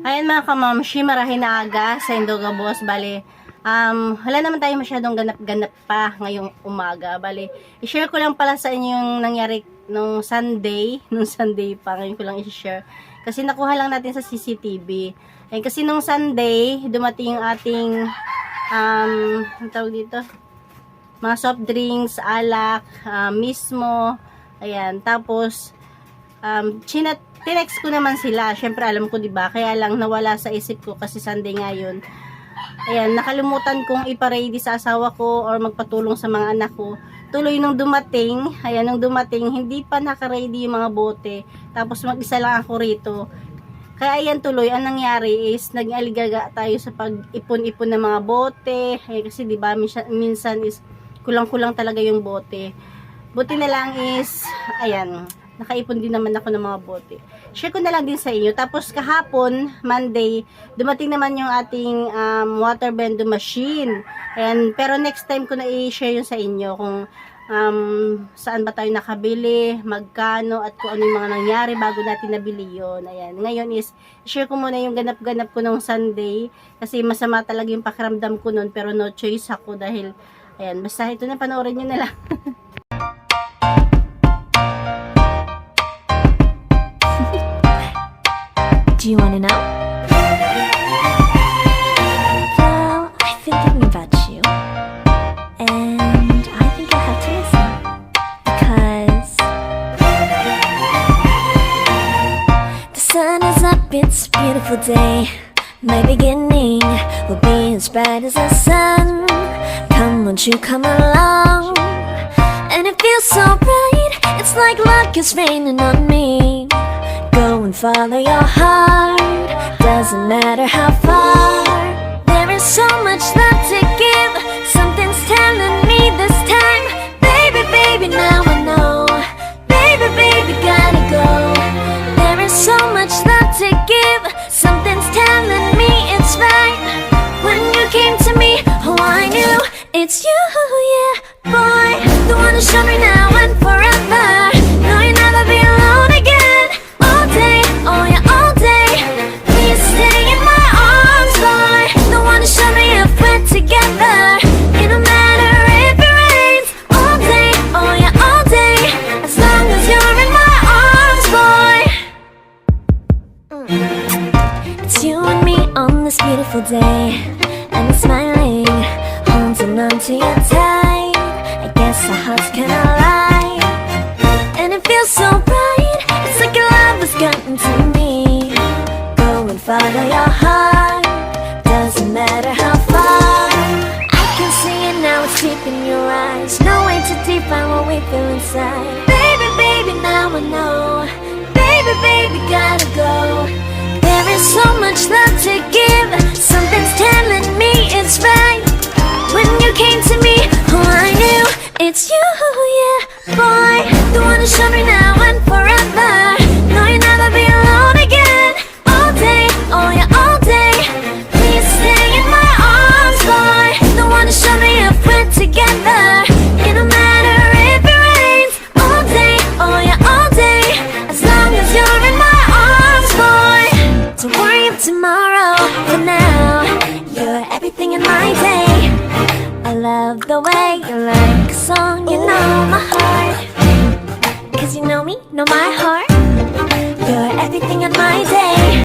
Ayan mga kamamshi, marahin na aga sa Indoga Boss. Bali, wala naman tayo masyadong ganap-ganap pa ngayong umaga. Bali, i-share ko lang pala sa inyo yung nangyari nung Sunday pa, ngayon ko lang i-share. Kasi nakuha lang natin sa CCTV. Ayan, kasi nung Sunday, dumating yung ating, ang tawag dito? Mga soft drinks, alak, mismo. Ayan, tapos, tinext ko naman sila. Syempre alam ko 'di ba? Kaya lang nawala sa isip ko kasi Sunday ngayon. Ayan, nakalimutan kong ipa-ready sa asawa ko or magpatulong sa mga anak ko. Tuloy nung dumating, ayan nung dumating, hindi pa naka-ready yung mga bote. Tapos mag-isa lang ako rito. Kaya ayan tuloy, ang nangyari is nag-aligaga tayo sa pag-ipon-ipon ng mga bote. Kasi 'di ba minsan is kulang-kulang talaga yung bote. Buti na lang is ayan, nakaipon din naman ako ng mga bote. Share ko na lang din sa inyo. Tapos kahapon, Monday, dumating naman yung ating water bendo machine. And, pero next time ko na i-share yun sa inyo kung saan ba tayo nakabili, magkano, at kung ano yung mga nangyari bago natin nabili yun. Ayan. Ngayon is, share ko muna yung ganap-ganap ko nung Sunday kasi masama talaga yung pakiramdam ko nun pero no choice ako dahil, ayan, basta ito na, panoorin nyo na lang. Do you wanna know? Well, I've been thinking about you, and I think I'll have to listen, because the sun is up, it's a beautiful day. My beginning will be as bright as the sun. Come, won't you come along? And it feels so bright, it's like luck is raining on me. Go and follow your heart, doesn't matter how far. There is so much love to give, something's telling me this time. Baby, baby, now I know. Baby, baby, gotta go. There is so much love to give, something's telling me it's right. When you came to me, oh I knew it's you, yeah, boy. The one who showed me now and forever. No, you'll never be alone again. Oh yeah, all day. Please stay in my arms, boy. The one to show me if we're together. It don't matter if it rains. All day, oh yeah, all day. As long as you're in my arms, boy. It's you and me on this beautiful day, and it's smiling, holding on to you tight. I guess our hearts can align, and it feels so bright. It's like your love has gotten to me. Go and follow your heart, doesn't matter how far. I can see it now, it's deep in your eyes. No way to define what we feel inside. Baby, baby, now I know. Baby, baby, gotta go. There is so much love to give, something's telling me it's right. When you came to me, oh I knew it's you, yeah, boy. The one to show me now and forever. No, you'll never be alone again. All day, oh yeah, all day. Please stay in my arms, boy. The one to show me if we're together. It don't matter if it rains. All day, oh yeah, all day. As long as you're in my arms, boy. Don't worry of tomorrow. For now, you're everything in my day. I love the way you like a song. You know my heart, 'cause you know me, know my heart. You're everything in my day.